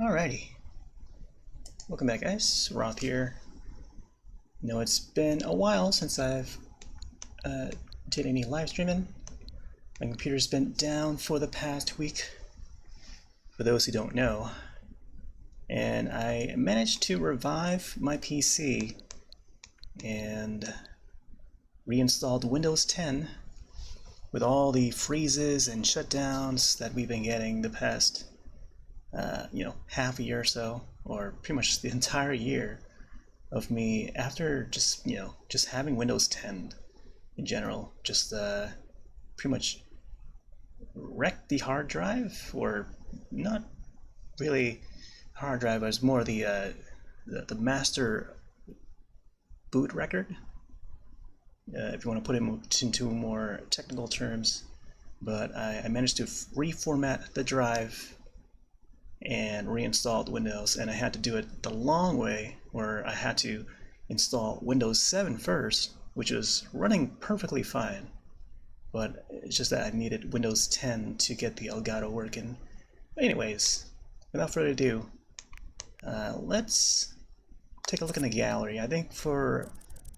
Alrighty, welcome back guys, Roth here. It's been a while since I've did any live streaming. My computer's been down for the past week, for those who don't know. And I managed to revive my PC and reinstalled Windows 10 with all the freezes and shutdowns that we've been getting the past half a year or so, or pretty much the entire year of me after just having Windows 10 in general, just pretty much wrecked the hard drive, or not really hard drive, but it's more the master boot record, if you want to put it into more technical terms. But I managed to reformat the drive and reinstalled Windows, and I had to do it the long way, where I had to install Windows 7 first, which was running perfectly fine, but it's just that I needed Windows 10 to get the Elgato working. Anyways, without further ado, let's take a look in the gallery. I think for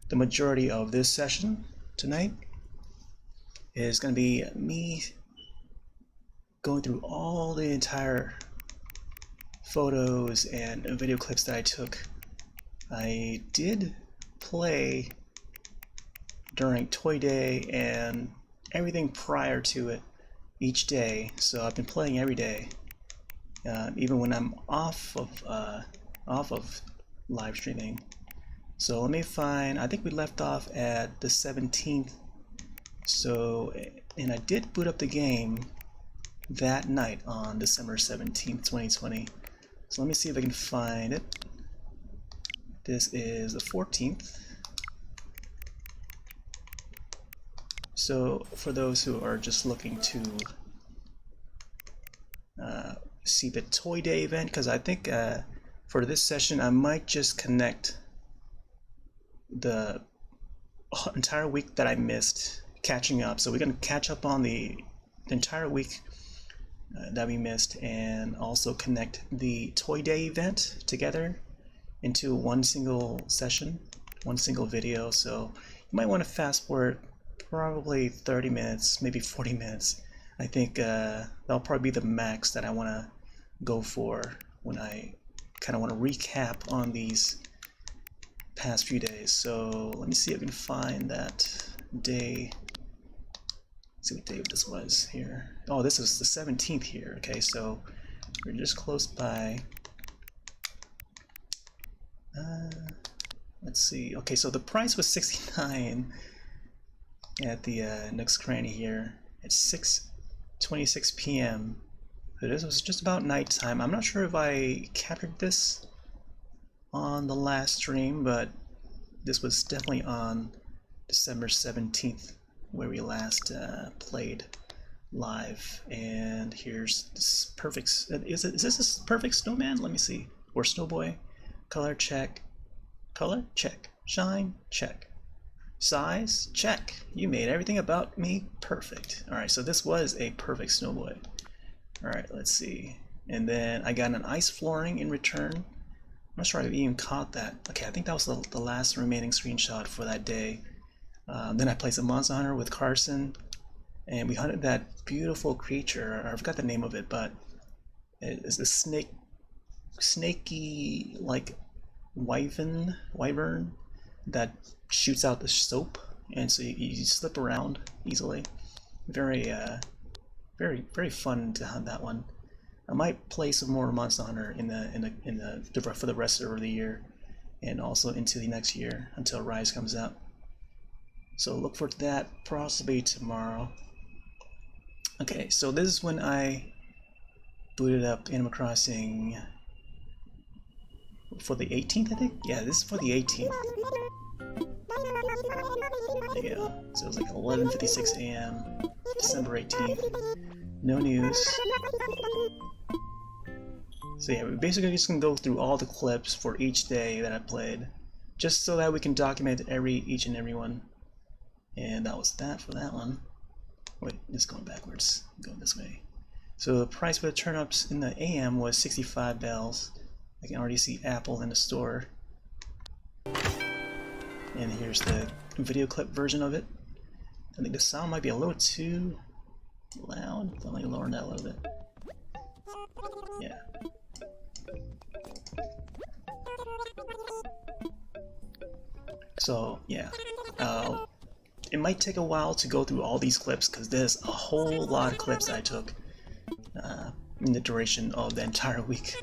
the majority of this session tonight is going to be me going through all the entire photos and video clips that I took. I did play during Toy Day and everything prior to it each day, so I've been playing every day, even when I'm off of live streaming. So let me find, I think we left off at the 17th, so, and I did boot up the game that night on December 17th, 2020. So let me see if I can find it. This is the 14th. So for those who are just looking to see the Toy Day event, because I think for this session I might just connect the entire week that I missed, catching up. So we're going to catch up on the entire week that we missed, and also connect the Toy Day event together into one single session, one single video. So you might want to fast forward probably 30 minutes, maybe 40 minutes. I think that'll probably be the max that I want to go for when I kind of want to recap on these past few days. So let me see if I can find that day. See what day this was here. Oh, this is the 17th here. Okay, so we're just close by. Let's see. Okay, so the price was $69 at the Nook's Cranny here at 6:26 p.m. So this was just about nighttime. I'm not sure if I captured this on the last stream, but this was definitely on December 17th. Where we last played live. And here's this perfect, is this a perfect snowman? Let me see. Or snowboy. Color check. Color check. Shine check. Size check. You made everything about me perfect. Alright, so this was a perfect snowboy. Alright, let's see. And then I got an ice flooring in return. I'm not sure I even caught that. Okay, I think that was the last remaining screenshot for that day. Then I played some Monster Hunter with Carson, and we hunted that beautiful creature. I forgot the name of it, but it's the snaky like wyvern that shoots out the soap, and so you slip around easily. Very very fun to hunt that one. I might play some more Monster Hunter for the rest of the year, and also into the next year until Rise comes out. So look for that possibly tomorrow. Okay, so this is when I booted up Animal Crossing for the 18th, I think? Yeah, this is for the 18th. There you go. So it was like 11:56 a.m. December 18th. No news. So yeah, we're basically just gonna go through all the clips for each day that I played, just so that we can document each and every one. And that was that for that one. Wait, it's going backwards. Going this way. So the price for the turnips in the AM was 65 bells. I can already see Apple in the store. And here's the video clip version of it. I think the sound might be a little too loud. So let me lower that a little bit. Yeah. So yeah, it might take a while to go through all these clips because there's a whole lot of clips I took in the duration of the entire week.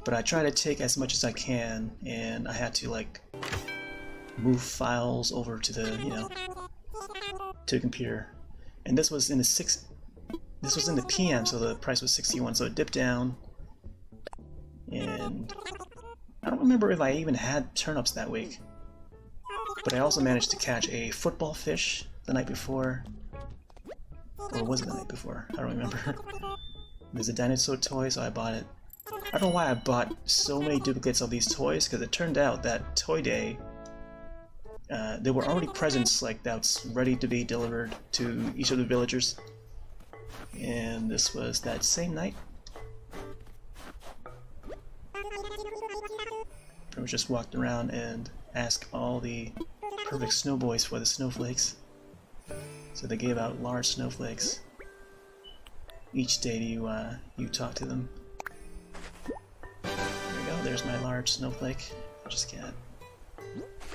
But I try to take as much as I can, and I had to like move files over to the to the computer. And this was in the PM, so the price was 61, so it dipped down. And I don't remember if I even had turnips that week. But I also managed to catch a football fish the night before. Or was it the night before? I don't remember. There's a dinosaur toy, so I bought it. I don't know why I bought so many duplicates of these toys, because it turned out that Toy Day, there were already presents like that's ready to be delivered to each of the villagers. And this was that same night. I just walked around and asked all the perfect snow boys for the snowflakes. So they gave out large snowflakes each day you talk to them. There we go, there's my large snowflake. Just can't.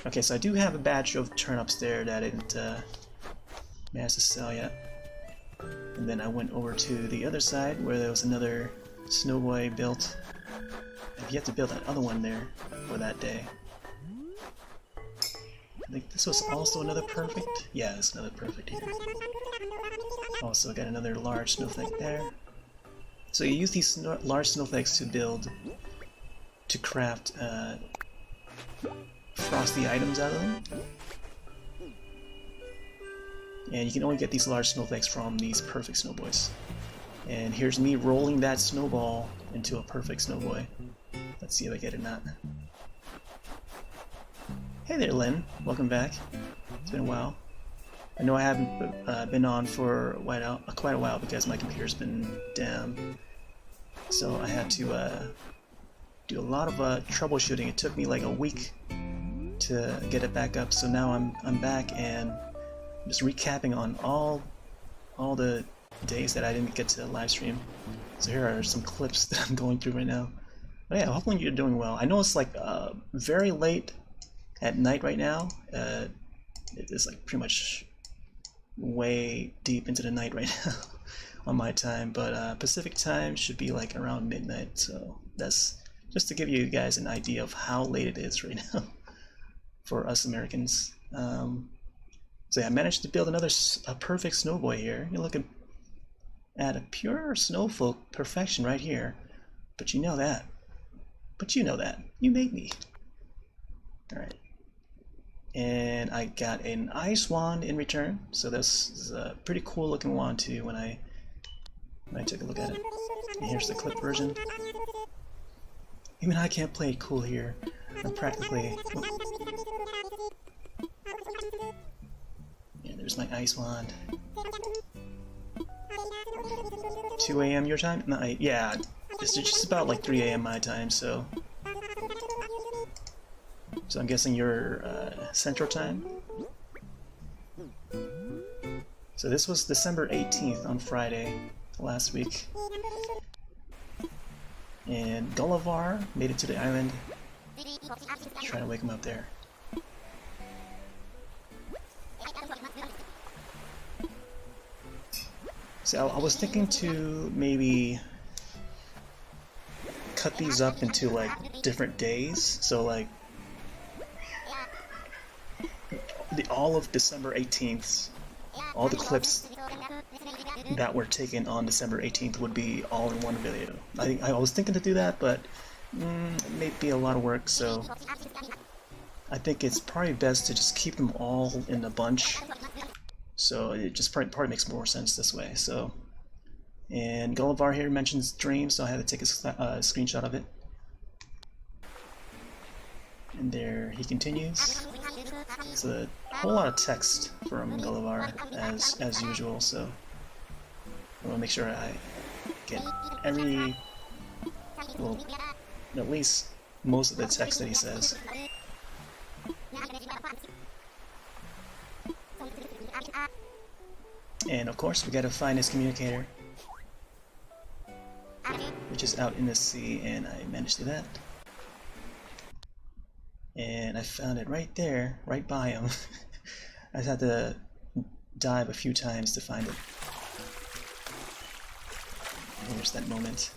Okay, so I do have a batch of turnips there that I didn't manage to sell yet. And then I went over to the other side where there was another snow boy built. I've yet to build that other one there for that day. I think this was also another perfect. Yeah, it's another perfect here. Also got another large snowflake there. So you use these large snowflakes to craft frosty items out of them. And you can only get these large snowflakes from these perfect snowboys. And here's me rolling that snowball into a perfect snowboy. Let's see if I get it or not. Hey there, Lynn. Welcome back. It's been a while. I know I haven't been on for quite a while because my computer's been down. So I had to do a lot of troubleshooting. It took me like a week to get it back up. So now I'm back and I'm just recapping on all the days that I didn't get to live stream. So here are some clips that I'm going through right now. But yeah, hopefully you're doing well. I know it's like very late at night right now. It is like pretty much way deep into the night right now on my time, but Pacific time should be like around midnight. So that's just to give you guys an idea of how late it is right now for us Americans. So yeah, I managed to build a perfect snowboy here. You're looking at a pure snowflake perfection right here. But you know that. You made me. Alright. And I got an ice wand in return. So this is a pretty cool looking wand too when I took a look at it. And here's the clip version. Even I can't play it cool here. I'm practically... Yeah, there's my ice wand. 2 a.m. your time? No, yeah, it's just about like 3 a.m. my time, so I'm guessing you're Central Time. So this was December 18th on Friday last week. And Gulliver made it to the island. Trying to wake him up there. So I was thinking to maybe cut these up into like different days. So like all of December 18th, all the clips that were taken on December 18th would be all in one video. I was thinking to do that, but it may be a lot of work, so I think it's probably best to just keep them all in a bunch. So it just probably makes more sense this way. So, and Gulliver here mentions dreams, so I had to take a screenshot of it. And there he continues. It's a whole lot of text from Gulliver as usual, so I want to make sure I get every, well, at least most of the text that he says. And of course, we gotta find his communicator, which is out in the sea, and I managed to do that. And I found it right there, right by him. I just had to dive a few times to find it. And there's that moment.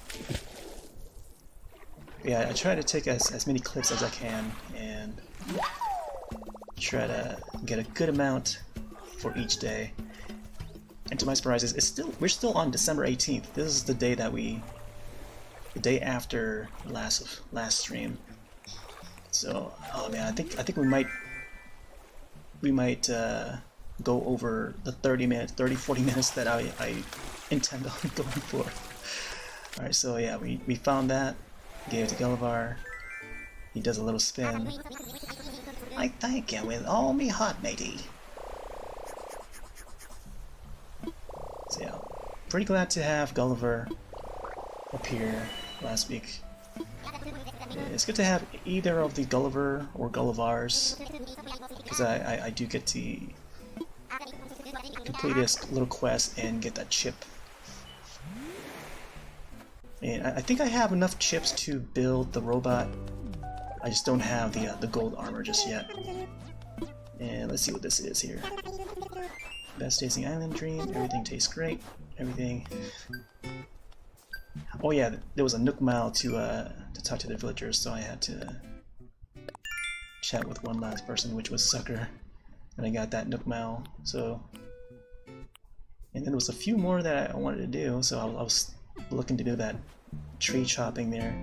Yeah, I try to take as many clips as I can and try to get a good amount for each day. And to my surprise, we're still on December 18th. This is the day that the day after last stream. So, oh man, I think we might go over the 40 minutes that I intend on going for. Alright, so yeah, we found that, gave it to Gullivar. He does a little spin. I thank you with all me heart, matey. So yeah, pretty glad to have Gullivar appear last week. It's good to have either of the Gullivar or Gullivars, because I do get to complete this little quest and get that chip. And I think I have enough chips to build the robot. I just don't have the gold armor just yet. And let's see what this is here. Best tasting island dream. Everything tastes great. Everything. Oh yeah, there was a Nook Mile to talk to the villagers, so I had to chat with one last person, which was Sucker, and I got that Nook Mile. So, and then there was a few more that I wanted to do, so I was looking to do that tree chopping there,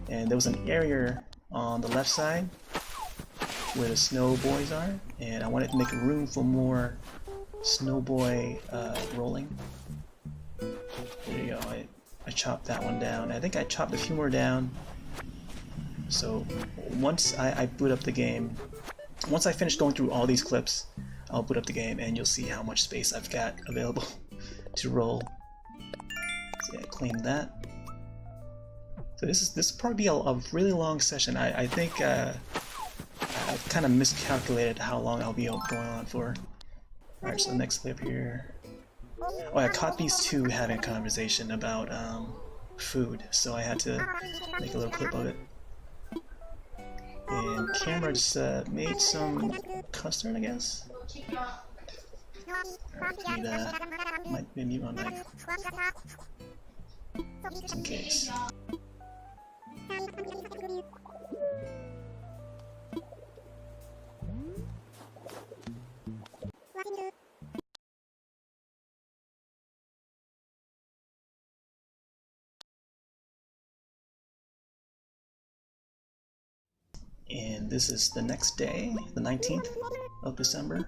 and there was an area on the left side where the snow boys are, and I wanted to make room for more snow boy rolling. There you go. I chopped that one down. I think I chopped a few more down. So once I boot up the game, once I finish going through all these clips, I'll boot up the game and you'll see how much space I've got available to roll. So yeah, claim that. So this will probably be a really long session. I think I've kind of miscalculated how long I'll be going on for. Alright, so the next clip here. Oh, I caught these two having a conversation about food, so I had to make a little clip of it. And camera just made some custard, I guess. Alright, might be mute on that. Just in case. And this is the next day, the 19th of December.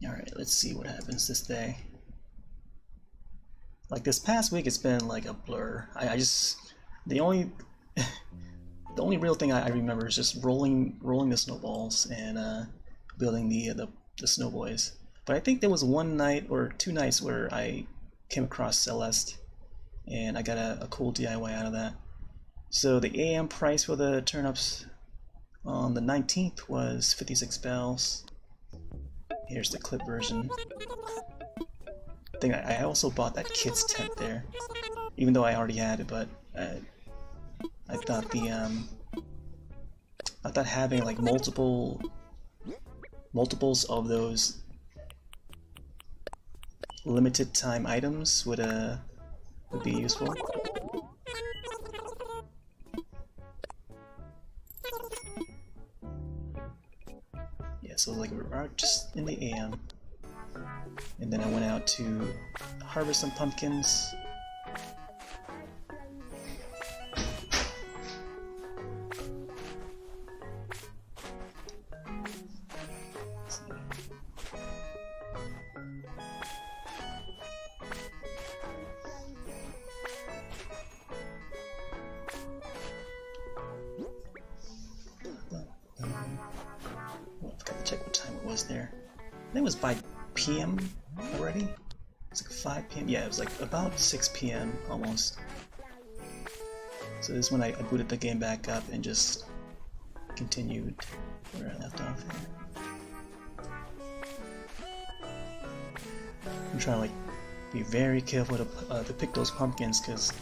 Alright, let's see what happens this day. Like this past week, it's been like a blur. I just, the only real thing I remember is just rolling the snowballs and building the snow boys. But I think there was one night or two nights where I came across Celeste, and I got a cool DIY out of that. So the AM price for the turnips on the 19th was 56 bells. Here's the clip version. I think I also bought that kid's tent there, even though I already had it, but I thought I thought having like multiples of those limited time items would be useful. Yeah, so like we're just in the AM, and then I went out to harvest some pumpkins. almost there. I think it was by PM already. It's like 5 PM. Yeah, it was like about 6 PM almost. So this is when I booted the game back up and just continued where I left off. I'm trying to like be very careful to pick those pumpkins because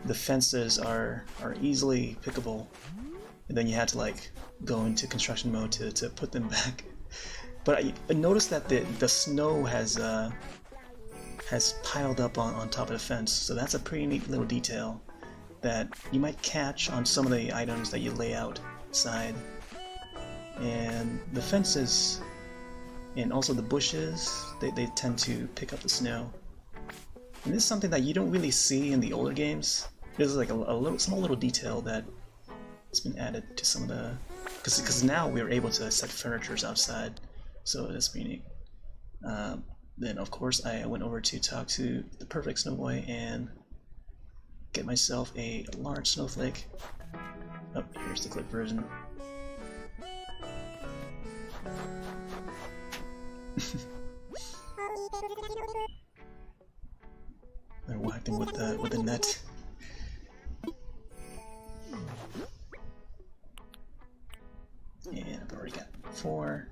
the fences are easily pickable, and then you had to like go into construction mode to put them back. But I noticed that the snow has piled up on top of the fence, so that's a pretty neat little detail that you might catch on some of the items that you lay outside. And the fences and also the bushes, they tend to pick up the snow. And this is something that you don't really see in the older games. There's like a small little detail that has been added to some of the... Because now we're able to set furnitures outside, so that's pretty neat. Then of course I went over to talk to the perfect snowboy and get myself a large snowflake. Oh, here's the clip version. I whacked him with the net. And I've already got 4.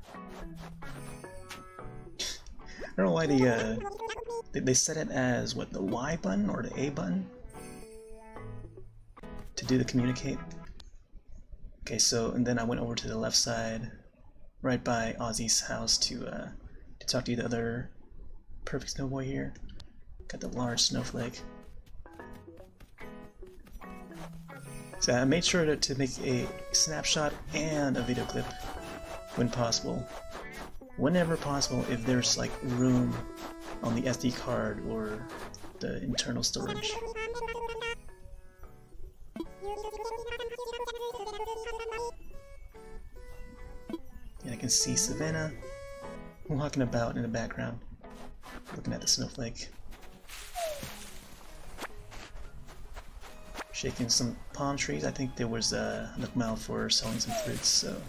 I don't know why they set it as what, the Y button or the A button to do the communicate. Okay, so and then I went over to the left side, right by Ozzy's house to talk to the other perfect snowboy here. Got the large snowflake. So I made sure to make a snapshot and a video clip when possible. Whenever possible, if there's like room on the SD card or the internal storage. And I can see Savannah walking about in the background, looking at the snowflake. Shaking some palm trees. I think there was enough mouth for selling some fruits, so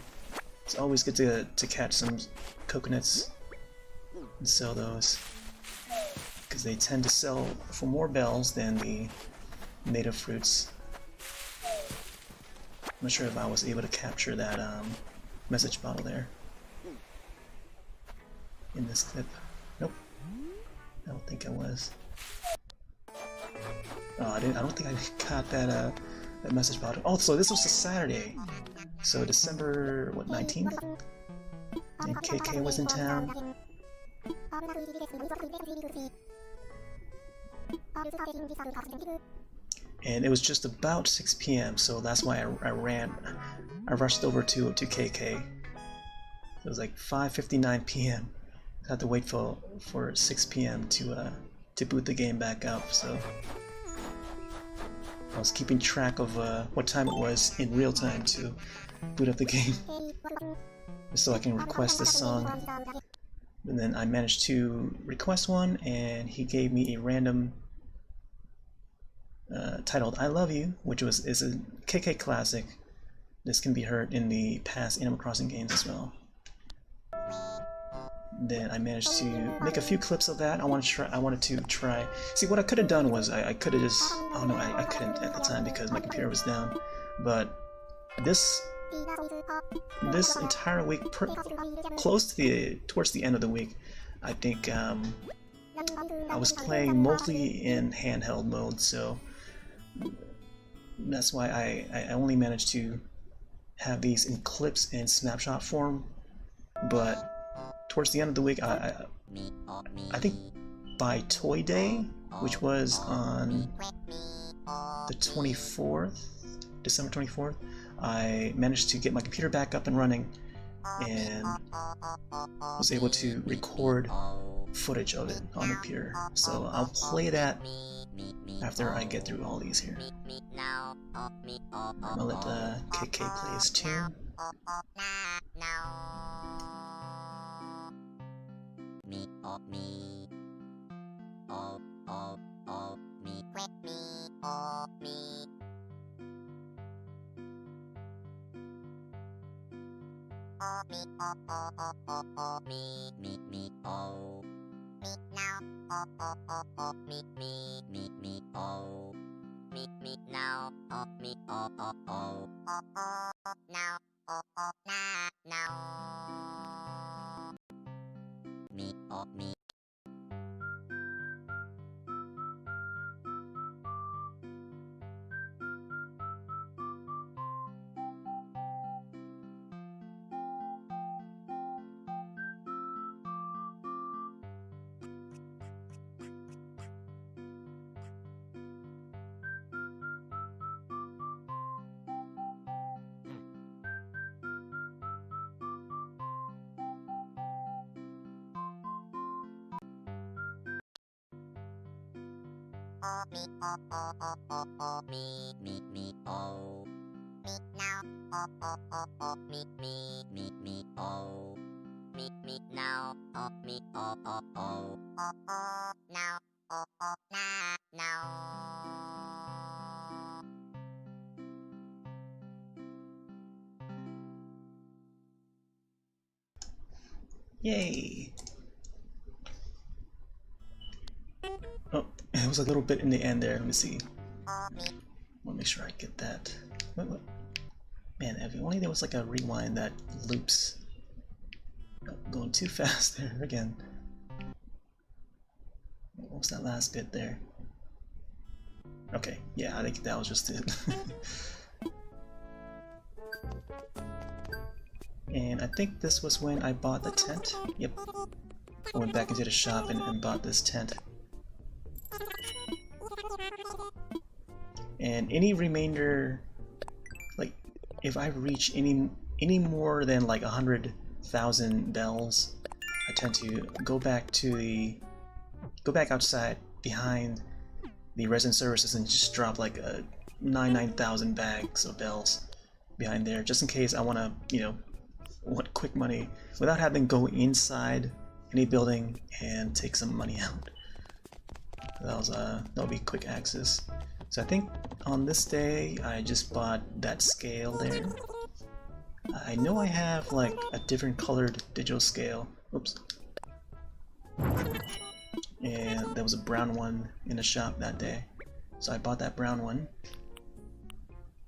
it's always good to catch some coconuts and sell those, because they tend to sell for more bells than the native fruits. I'm not sure if I was able to capture that message bottle there in this clip. Nope, I don't think I was. Oh, I don't think I got that message bottle. Oh, so this was a Saturday. So December, what, 19th? And KK was in town. And it was just about 6 PM, so that's why I rushed over to KK. It was like 5:59 PM. I had to wait for 6 PM to boot the game back up, so I was keeping track of what time it was in real time to boot up the game, so I can request a song. And then I managed to request one, and he gave me a random titled "I Love You," which is a KK classic. This can be heard in the past Animal Crossing games as well. Then I managed to make a few clips of that. I wanted to try. See, what I could have done was I could have just. Oh no, I couldn't at the time because my computer was down. But this entire week, towards the end of the week, I think I was playing mostly in handheld mode, so that's why I only managed to have these in clips in snapshot form. But towards the end of the week, I think by Toy Day, which was on the 24th, December 24th, I managed to get my computer back up and running and was able to record footage of it on the computer. So I'll play that after I get through all these here. I'll let KK play his tune. Me, oh, me. Oh, oh, oh, me. Me, oh, me. Yay! Oh, it was a little bit in the end there. Let me see. I want to make sure I get that. What? Man, if only there was like a rewind that loops. Oh, going too fast there again. What was that last bit there? Okay, yeah, I think that was just it. And I think this was when I bought the tent. Yep. I went back into the shop and bought this tent. And any remainder, like, if I reach any more than like 100,000 bells, I tend to go back outside behind the resident services and just drop like 9,000 bags of bells behind there, just in case I want to, you know, want quick money without having to go inside any building and take some money out. That'll be quick access. So I think on this day I just bought that scale there. I know I have like a different colored digital scale. Oops. And there was a brown one in the shop that day, so I bought that brown one.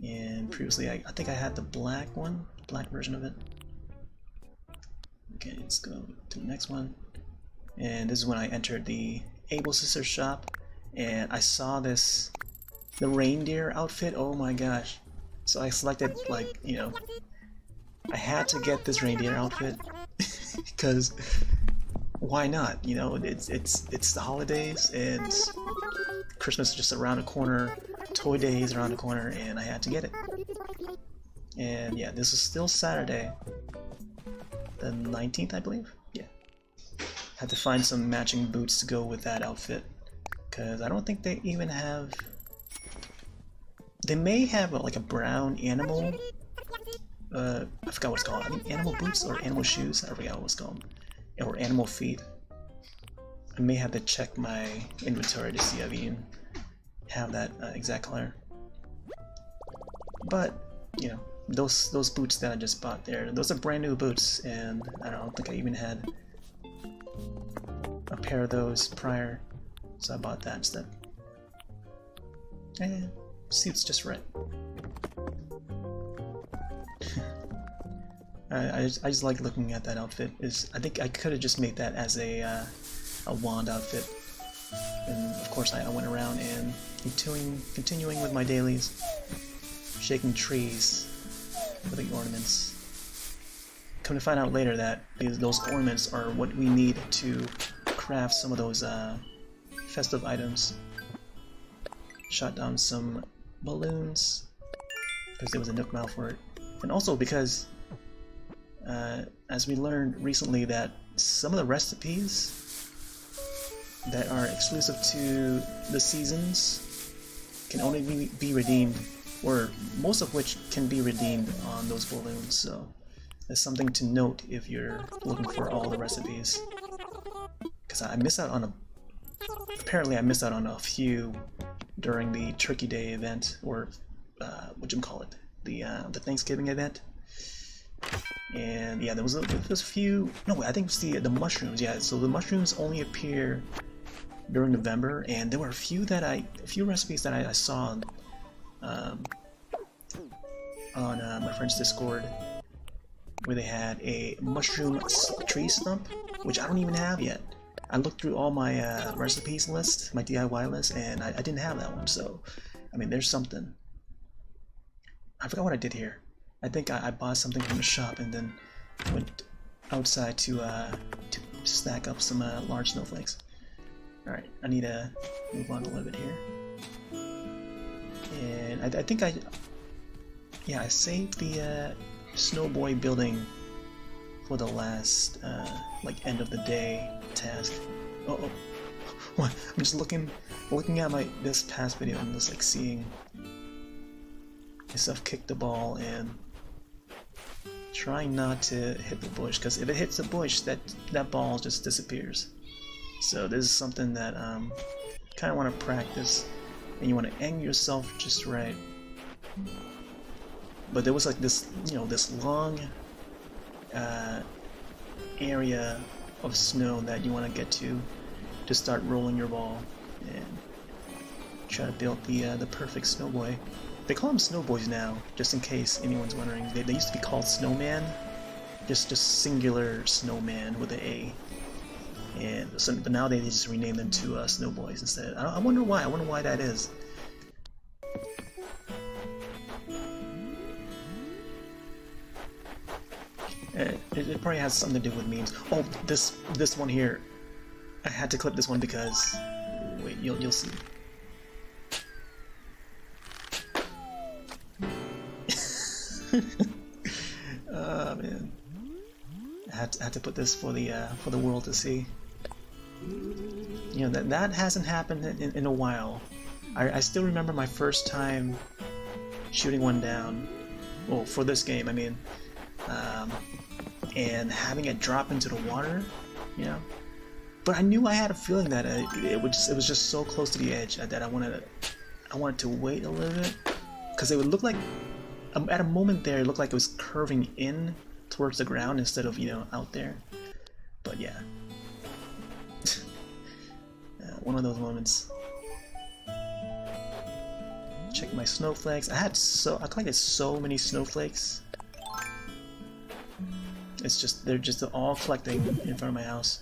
And previously I think I had the black one, black version of it. Okay, let's go to the next one. And this is when I entered the Able Sisters shop, and I saw the reindeer outfit. Oh my gosh. So I selected, like, you know, I had to get this reindeer outfit because why not? You know, it's the holidays and Christmas is just around the corner, Toy Day is around the corner, and I had to get it. And yeah, this is still Saturday, the 19th, I believe. Yeah. Had to find some matching boots to go with that outfit, because I don't think they even have... They may have like a brown animal, I forgot what it's called. I think animal boots or animal shoes, I forgot what it's called. Or animal feet. I may have to check my inventory to see if I even have that exact color. But, you know, those boots that I just bought there, those are brand new boots, and I don't think I even had a pair of those prior, so I bought that instead. And suits just right. I just like looking at that outfit. I think I could have just made that as a wand outfit, and of course I went around and continuing with my dailies, shaking trees for the ornaments. Come to find out later that those ornaments are what we need to craft some of those festive items. Shot down some balloons because there was a nook mouth for it, and also because as we learned recently that some of the recipes that are exclusive to the seasons can only be redeemed, or most of which can be redeemed on those balloons, so that's something to note if you're looking for all the recipes. Because I missed out on apparently I missed out on a few during the Turkey Day event, or whatchamacallit, the Thanksgiving event. And yeah, there was a few. No, I think it was the mushrooms. Yeah, so the mushrooms only appear during November, and there were a few recipes that I saw on my friend's Discord, where they had a mushroom tree stump, which I don't even have yet. I looked through all my recipes list, my DIY list, and I didn't have that one. So, I mean, there's something. I forgot what I did here. I think I bought something from the shop and then went outside to stack up some large snowflakes. Alright, I need to move on a little bit here. And I think I saved the Snowboy building for the last like end of the day task. Oh, what? I'm just looking at this past video and just like seeing myself kick the ball and trying not to hit the bush, because if it hits the bush, that ball just disappears. So this is something that kind of want to practice, and you want to aim yourself just right. But there was like this, this long area of snow that you want to get to start rolling your ball and try to build the perfect snowboy. They call them snowboys now, just in case anyone's wondering. They used to be called snowman, just singular snowman with an A. And so, but now they just rename them to snowboys instead. I wonder why. I wonder why that is. It probably has something to do with memes. Oh, this one here. I had to clip this one because wait, you'll see. Oh man, I had to put this for the world to see. That hasn't happened in a while. I still remember my first time shooting one down. Well, for this game, I mean, and having it drop into the water, But I knew I had a feeling that it was just so close to the edge that I wanted to wait a little bit, because it would look like. At a moment there, it looked like it was curving in towards the ground instead of, out there. But yeah. One of those moments. Check my snowflakes. I collected so many snowflakes. It's just, they're just all collecting in front of my house,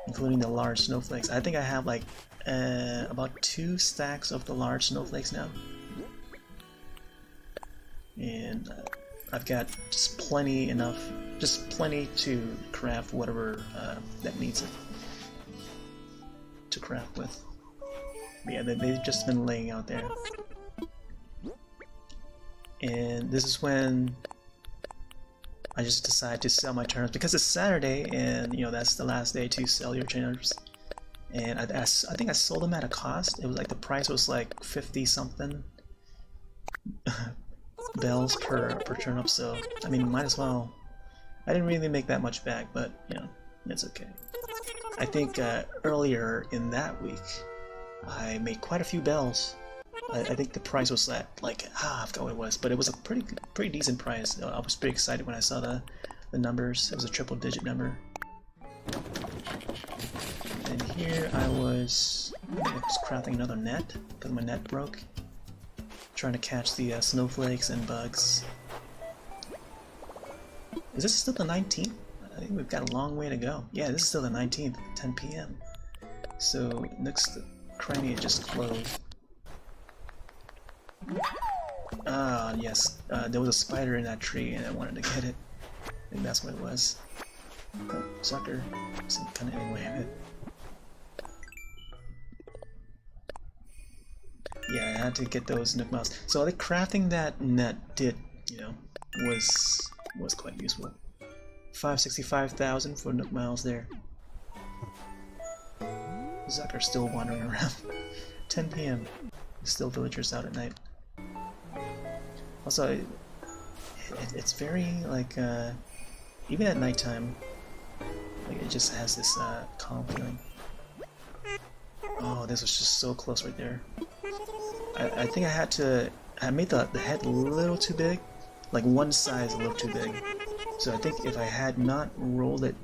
including the large snowflakes. I think I have like about 2 stacks of the large snowflakes now. And I've got just plenty to craft whatever that needs it to craft with. But yeah, they've just been laying out there. And this is when I just decided to sell my turnips, because it's Saturday and that's the last day to sell your turnips. And I think I sold them at a cost. It was like the price was like 50 something bells per turnip, so I mean, might as well. I didn't really make that much back, but it's okay. I think earlier in that week I made quite a few bells. I think the price was at like I forgot what it was, but it was a pretty decent price. I was pretty excited when I saw the numbers. It was a triple-digit number. And here I was crafting another net because my net broke. Trying to catch the snowflakes and bugs. Is this still the 19th? I think we've got a long way to go. Yeah, this is still the 19th, 10 p.m. So, next cranny just closed. Ah, yes. There was a spider in that tree and I wanted to get it. I think that's what it was. Oh, sucker. Some kind of anyway of it. Yeah, I had to get those Nook Miles. So the crafting that net did, was quite useful. 565,000 for Nook Miles there. Zucker's still wandering around. 10 p.m. Still villagers out at night. Also, it's very like even at nighttime, like it just has this calm feeling. Oh, this was just so close right there. I think I made the head a little too big, like one size a little too big. So I think if I had not rolled it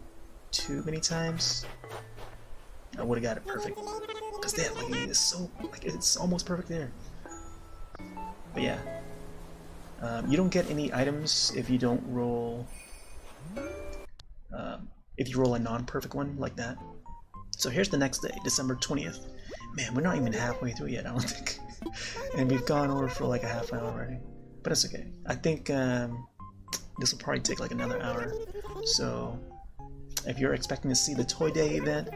too many times, I would have got it perfect. Because damn, like it's so like it's almost perfect there. But yeah, you don't get any items if you don't roll. If you roll a non-perfect one like that. So here's the next day, December 20th. Man, we're not even halfway through yet, I don't think. And we've gone over for like a half an hour already. But it's okay. I think this will probably take like another hour. So if you're expecting to see the Toy Day event,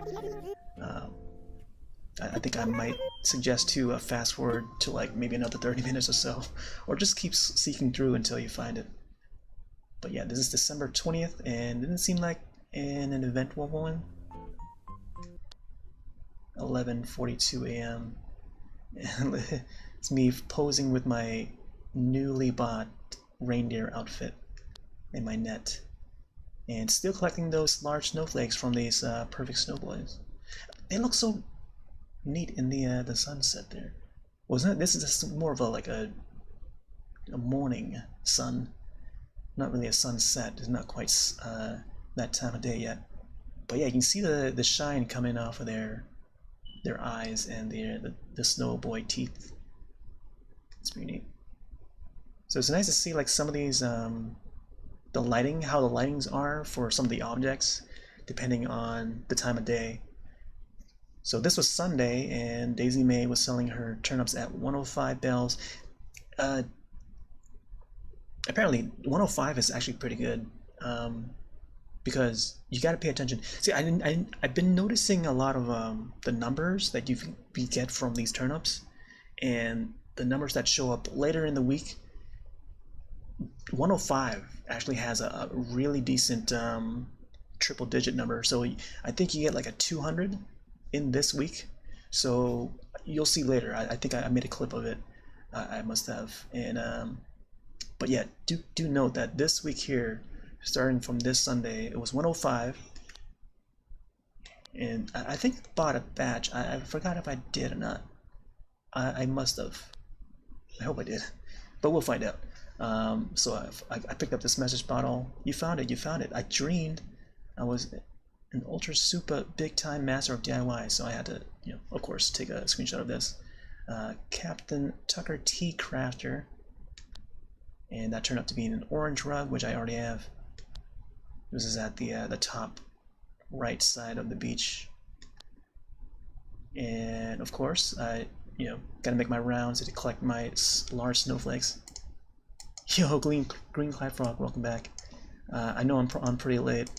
I think I might suggest to fast forward to like maybe another 30 minutes or so. Or just keep seeking through until you find it. But yeah, this is December 20th, and it didn't seem like an eventful one. 11:42 a.m. It's me posing with my newly bought reindeer outfit and my net, and still collecting those large snowflakes from these perfect snowboys. They look so neat in the sunset there. Wasn't it? This is just more of a like a morning sun, not really a sunset. It's not quite that time of day yet. But yeah, you can see the shine coming off of their eyes and the snowboy teeth. It's pretty neat. So it's nice to see like some of these the lighting, how the lightings are for some of the objects depending on the time of day. So this was Sunday, and Daisy May was selling her turnips at 105 bells. Apparently 105 is actually pretty good, because you got to pay attention. See, I've been noticing a lot of the numbers that you get from these turnips, and the numbers that show up later in the week. 105 actually has a really decent triple digit number, so I think you get like a 200 in this week. So you'll see later. I think I made a clip of it. I must have. And but yeah, do note that this week here, starting from this Sunday, it was 105, and I think I bought a batch. I forgot if I did or not. I must have. I hope I did, but we'll find out. So I picked up this message bottle. You found it. You found it. I dreamed I was an ultra super big time master of DIY, so I had to, of course, take a screenshot of this. Captain Tucker T. Crafter, and that turned out to be an orange rug, which I already have. This is at the top right side of the beach, and of course I gotta make my rounds to collect my large snowflakes. Yo, Green Clad Frog, welcome back. I know I'm pretty late.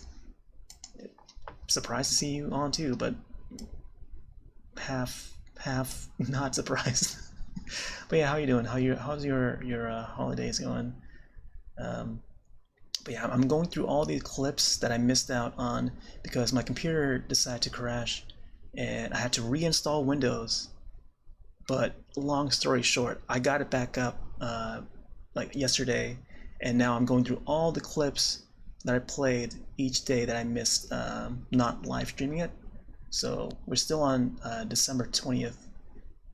Surprised to see you on too, but half not surprised. But yeah, how you doing? How's your holidays going? But yeah, I'm going through all these clips that I missed out on because my computer decided to crash, and I had to reinstall Windows. But long story short, I got it back up like yesterday, and now I'm going through all the clips that I played each day that I missed not live streaming it. So we're still on December 20th.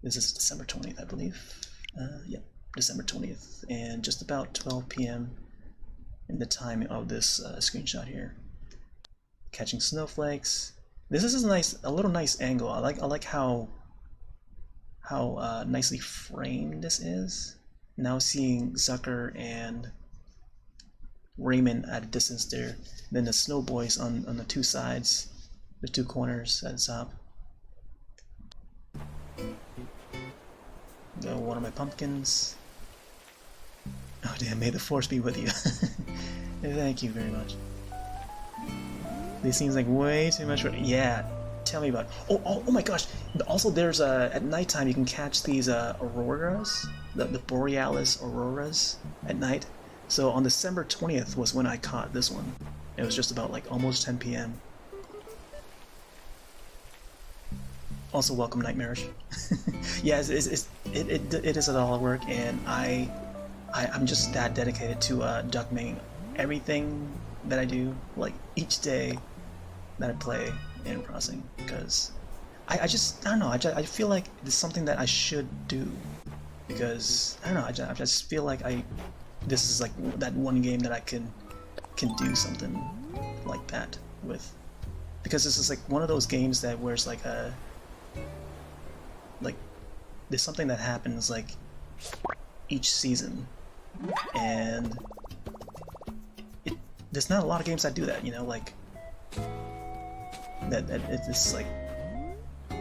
This is December 20th, I believe. Yep, December 20th, and just about 12 p.m. in the time of this screenshot here. Catching snowflakes. This is a little nice angle. I like how nicely framed this is. Now seeing Zucker and Raymond at a distance there. Then the snowboys on the two sides, the two corners at the top. Go one of my pumpkins. Oh damn, may the force be with you. Thank you very much. This seems like way too much. Yeah, tell me about it. Oh my gosh. Also, there's at nighttime you can catch these auroras, the borealis auroras at night. So on December 20th was when I caught this one. It was just about like almost 10 p.m. Also, welcome Nightmarish. Yeah, it is a lot of work, and I'm just that dedicated to documenting everything that I do, like each day that I play Animal Crossing, because I don't know, I feel like it's something that I should do, because I don't know, I just feel like this is like that one game that I can can do something like that with, because this is like one of those games that where it's like there's something that happens like each season, and there's not a lot of games that do that, you know, like that it's like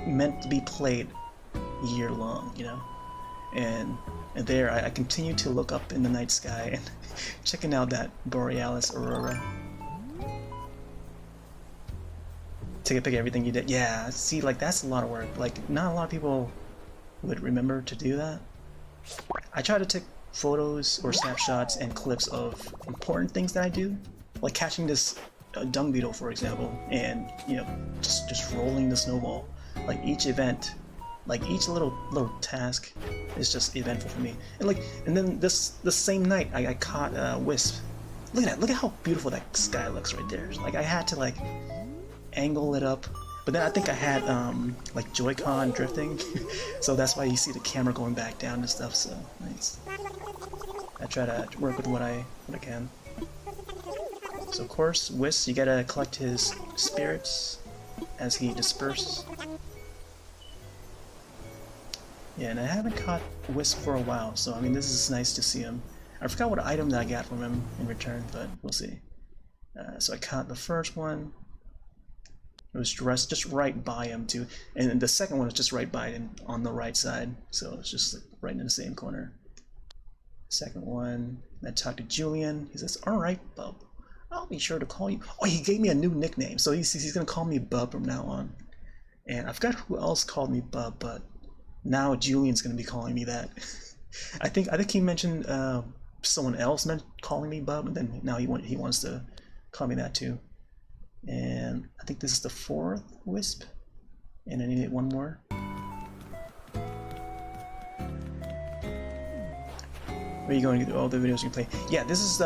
meant to be played year long, you know. And there I continue to look up in the night sky and checking out that borealis aurora. Take a pic of everything you did. Yeah, see, like that's a lot of work. Like not a lot of people would remember to do that. I try to take photos or snapshots and clips of important things that I do, like catching this dung beetle, for example, and you know, just rolling the snowball. Like each event, like each little task is just eventful for me. And then the same night I caught Wisp. Look at that! Look at how beautiful that sky looks right there. Like I had to like angle it up, but then I think I had like Joy-Con drifting, so that's why you see the camera going back down and stuff. So nice. I try to work with what I can. So of course, Wisp, you gotta collect his spirits as he disperses. Yeah, and I haven't caught Wisp for a while, so I mean this is nice to see him. I forgot what item that I got from him in return, but we'll see. So I caught the first one. It was just right by him too, and the second one was just right by him on the right side, so it's just like right in the same corner. Second one, I talked to Julian. He says, "All right, Bub, I'll be sure to call you." Oh, he gave me a new nickname, so he's gonna call me Bub from now on. And I forgot who else called me Bub, but now Julian's gonna be calling me that. I think he mentioned someone else calling me Bub, and then now he wants to call me that too. And I think this is the fourth Wisp, and I need one more. Where are you going to do all the videos you play? Yeah, this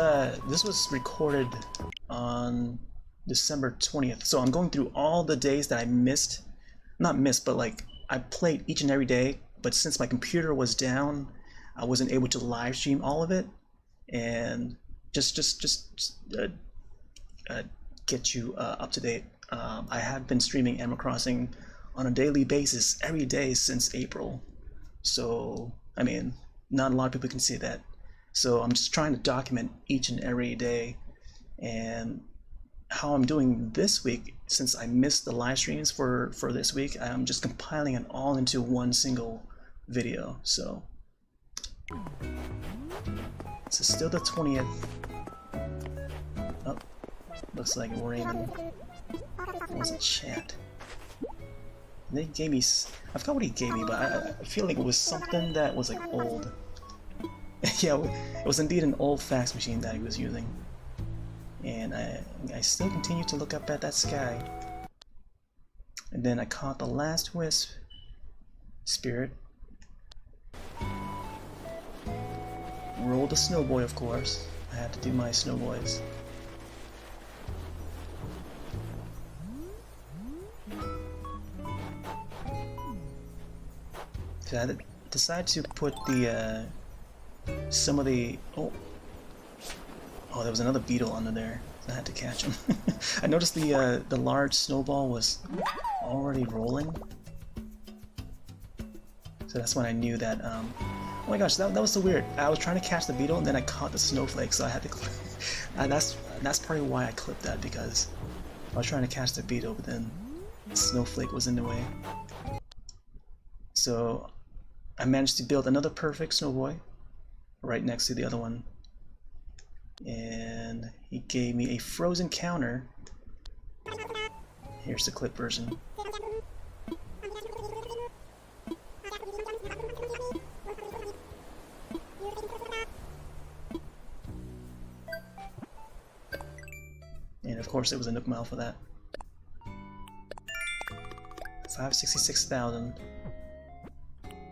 was recorded on December 20th, so I'm going through all the days that I missed. Not missed, but like I played each and every day, but since my computer was down, I wasn't able to live stream all of it, and just get you up to date. I have been streaming Animal Crossing on a daily basis every day since April, so I mean not a lot of people can see that, so I'm just trying to document each and every day. And how I'm doing this week, since I missed the live streams for this week, I'm just compiling it all into one single video. So this is still the 20th. Oh, looks like Raymond was a chat. They gave me, I forgot what he gave me, but I feel like it was something that was like old. Yeah, it was indeed an old fax machine that he was using. And I still continue to look up at that sky. And then I caught the last Wisp spirit. Rolled the Snowboy, of course. I had to do my Snowboys. So I decided to put the some of the oh, there was another beetle under there. I had to catch him. I noticed the large snowball was already rolling, so that's when I knew that. Oh my gosh, that was so weird. I was trying to catch the beetle and then I caught the snowflake, so I had to. And that's probably why I clipped that, because I was trying to catch the beetle, but then the snowflake was in the way. So I managed to build another perfect snowboy right next to the other one. And he gave me a frozen counter. Here's the clip version. And of course, it was a Nook Mile for that. 566,000.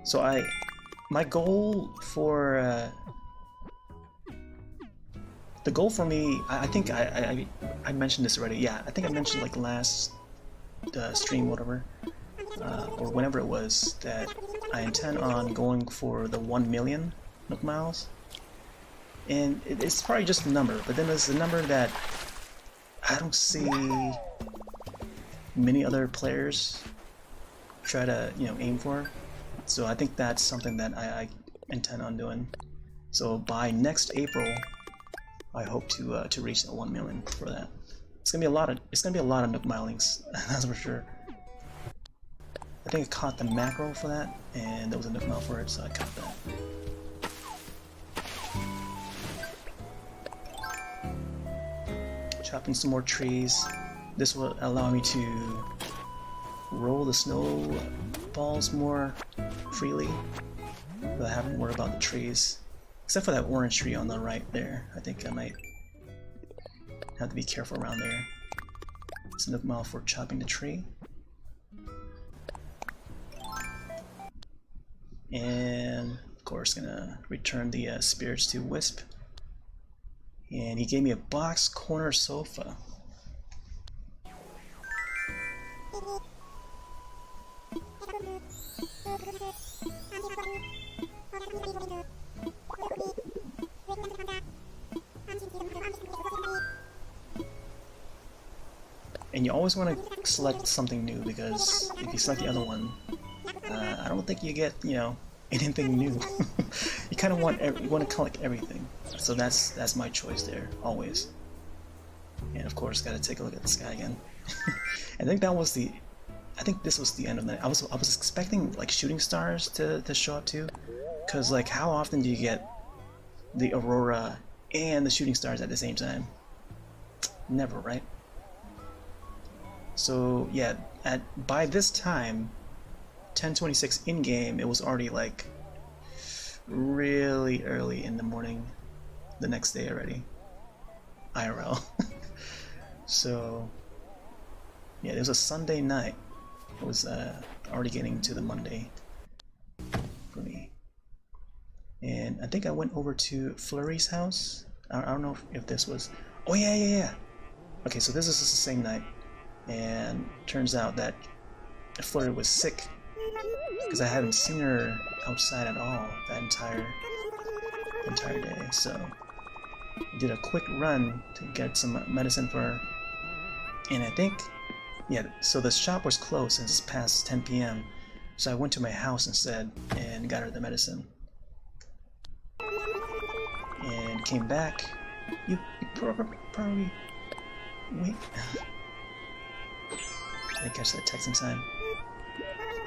So my goal for the goal for me, I think I mentioned this already. Yeah, I think I mentioned like last stream, whatever, or whenever it was, that I intend on going for the 1 million Nook Miles. And it's probably just a number, but then there's a number that I don't see many other players try to, you know, aim for. So I think that's something that I intend on doing. So by next April, I hope to reach the 1 million for that. It's gonna be a lot of Nook Milings, that's for sure. I think I caught the mackerel for that, and there was a Nook Mile for it, so I caught that. Chopping some more trees. This will allow me to roll the snowballs more freely without having to worry about the trees. Except for that orange tree on the right there. I think I might have to be careful around there. It's a Nook Mile for chopping the tree. And of course gonna return the spirits to Wisp. And he gave me a box corner sofa. And you always want to select something new, because if you select the other one, I don't think you get, you know, anything new. You kind of want you want to collect everything. So that's my choice there, always. And of course, got to take a look at the sky again. I think this was the end of the night. I was expecting like shooting stars to show up too, because like how often do you get the aurora and the shooting stars at the same time? Never, right? So yeah, by this time, 10:26 in game, it was already like really early in the morning, the next day already, IRL. So yeah, it was a Sunday night. It was already getting to the Monday for me. And I think I went over to Flurry's house. I don't know if this was... Oh yeah. Okay, so this is the same night. And turns out that Flurry was sick, because I haven't seen her outside at all that entire day. So I did a quick run to get some medicine for her. And I think, yeah, so the shop was closed since it's past 10 p.m. So I went to my house instead and got her the medicine. And came back. You probably... Wait. I didn't catch that text in time.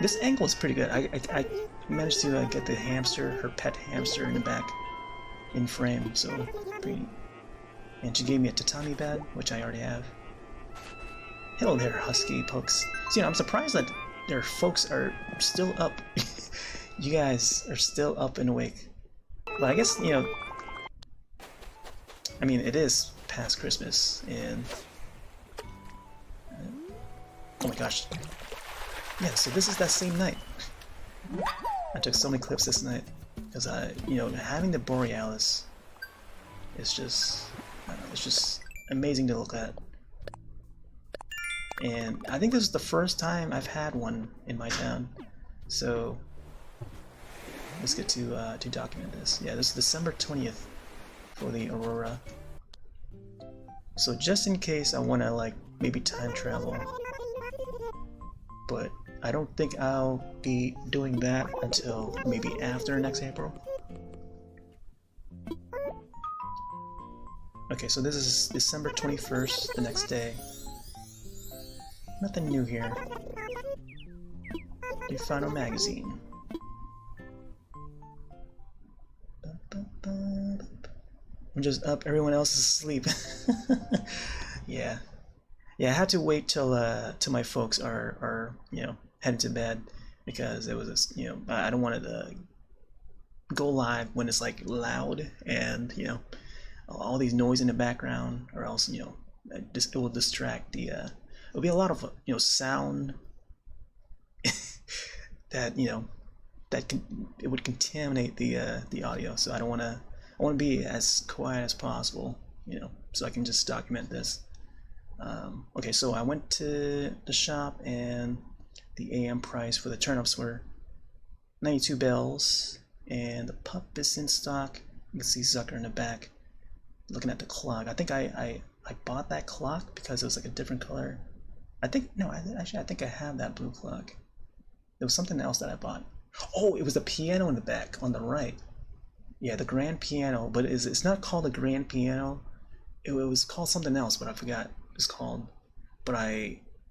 This angle is pretty good. I managed to get the hamster, her pet hamster, in the back, in frame, so pretty neat. And she gave me a tatami bed, which I already have. Hello there, Husky Pokes. So, you know, I'm surprised that their folks are still up. You guys are still up and awake. But I guess, you know, I mean, it is past Christmas, and... oh my gosh. Yeah, so this is that same night. I took so many clips this night, because you know, having the Borealis is just, I don't know, it's just amazing to look at. And I think this is the first time I've had one in my town, so let's get to document this. Yeah, this is December 20th for the Aurora. So just in case I want to like maybe time travel, but I don't think I'll be doing that until maybe after next April. Okay, so this is December 21st, the next day. Nothing new here. The final magazine. I'm just up, everyone else is asleep. Yeah. Yeah, I had to wait till my folks are you know, heading to bed, because it was this, you know, I don't want it to go live when it's like loud and, you know, all these noise in the background, or else, you know, it will distract the it'll be a lot of, you know, sound that, you know, it would contaminate the audio. So I want to be as quiet as possible, you know, so I can just document this. Okay, so I went to the shop, and the AM price for the turnips were 92 bells, and the pup is in stock You can see Zucker in the back looking at the clock. I think I bought that clock because it was like a different color. I think, no, actually I think I have that blue clock. There was something else that I bought. Oh, it was the piano in the back on the right. Yeah, the grand piano, but it's not called the grand piano. It was called something else, but I forgot what it's called. But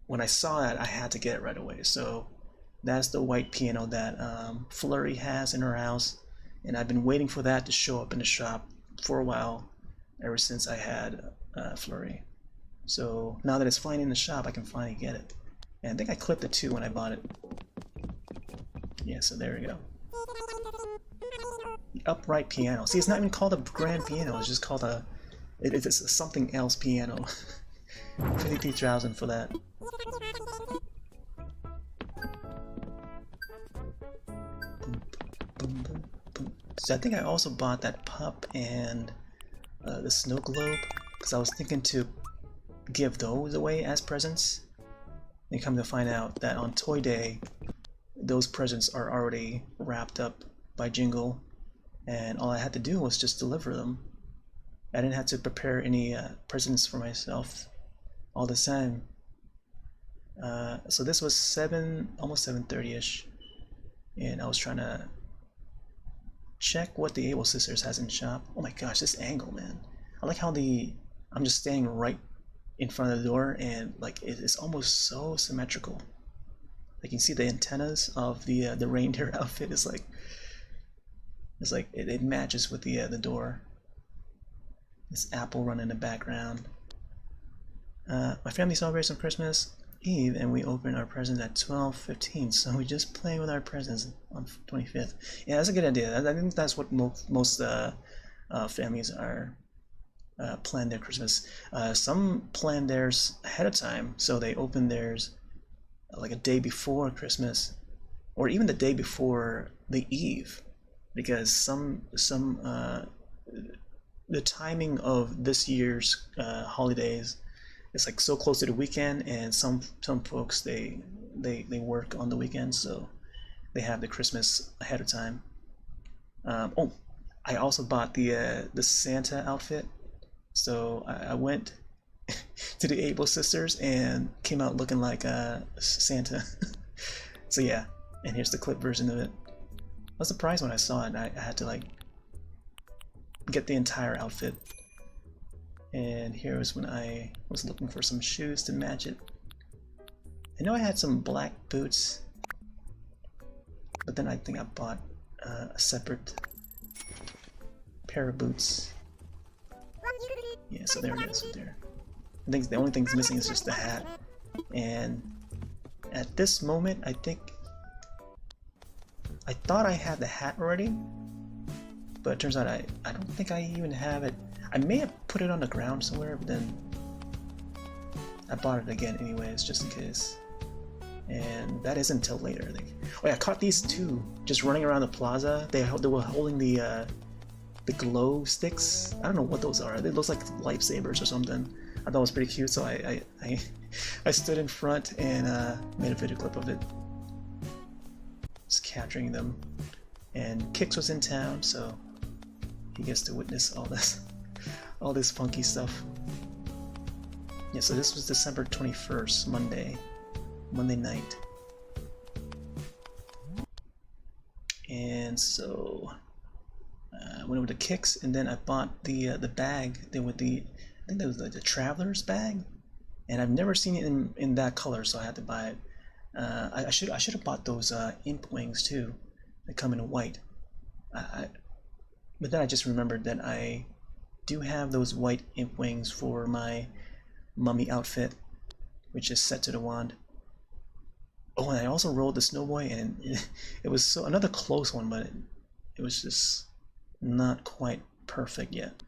when I saw it, I had to get it right away. So that's the white piano that Flurry has in her house, and I've been waiting for that to show up in the shop for a while, ever since I had Flurry. So now that it's finally in the shop, I can finally get it. And I think I clipped it too when I bought it. Yeah, so there we go. The upright piano. See, it's not even called a grand piano. It's just called it's a something else piano. 53,000 for that. So I think I also bought that pup and the snow globe because I was thinking to give those away as presents. And come to find out that on Toy Day, those presents are already wrapped up by Jingle, and all I had to do was just deliver them. I didn't have to prepare any presents for myself all the time. So this was almost 7:30ish, and I was trying to check what the Able Sisters has in shop. Oh my gosh, this angle, man! I like how I'm just standing right in front of the door, and like it is almost so symmetrical. Like you can see the antennas of the reindeer outfit is like it matches with the door. This apple running in the background. My family celebrates on Christmas Eve, and we open our presents at 12:15. So we just play with our presents on 25th. Yeah, that's a good idea. I think that's what most families are plan their Christmas. Some plan theirs ahead of time, so they open theirs like a day before Christmas, or even the day before the Eve, because the timing of this year's holidays is like so close to the weekend, and some folks they work on the weekend, so they have the Christmas ahead of time. Oh, I also bought the Santa outfit, so I went to the Able Sisters and came out looking like Santa. So yeah, and here's the clip version of it. I was surprised when I saw it. I had to like get the entire outfit. And here was when I was looking for some shoes to match it. I know I had some black boots, but then I think I bought a separate pair of boots. Yeah, so there it is right there. I think the only thing that's missing is just the hat. And at this moment, I thought I had the hat already, but it turns out I don't think I even have it. I may have put it on the ground somewhere, but then I bought it again anyways, just in case. And that isn't until later, I think. Oh yeah, I caught these two just running around the plaza. They were holding the glow sticks. I don't know what those are. They look like lightsabers or something. I thought it was pretty cute, so I stood in front and made a video clip of it, just capturing them. And Kix was in town, so he gets to witness all this funky stuff. Yeah, so this was December 21st, Monday night. And so I went over to Kix, and then I bought the bag. I think that was the Traveler's bag, and I've never seen it in that color, so I had to buy it. I should have bought those imp wings too. They come in white. But then I just remembered that I do have those white imp wings for my mummy outfit, which is set to the wand. Oh, and I also rolled the Snowboy, and it was another close one, but it was just not quite perfect yet.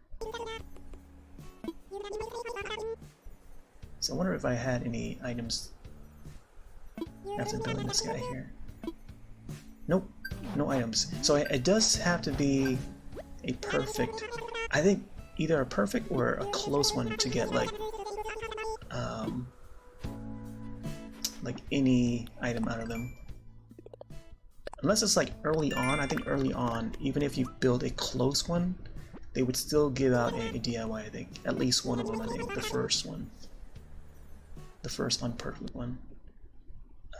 So I wonder if I had any items after building this guy here. Nope, no items. So it does have to be a perfect, I think either a perfect or a close one to get like any item out of them. Unless it's like early on. I think early on, even if you build a close one, they would still give out a DIY, I think. At least one of them, I think. The first one. The first unperfect one.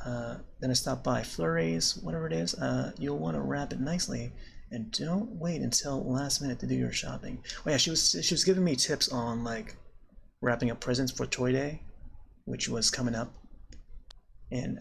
Then I stopped by Flurries, whatever it is. You'll want to wrap it nicely, and don't wait until last minute to do your shopping. Oh yeah, she was giving me tips on like wrapping up presents for Toy Day, which was coming up, and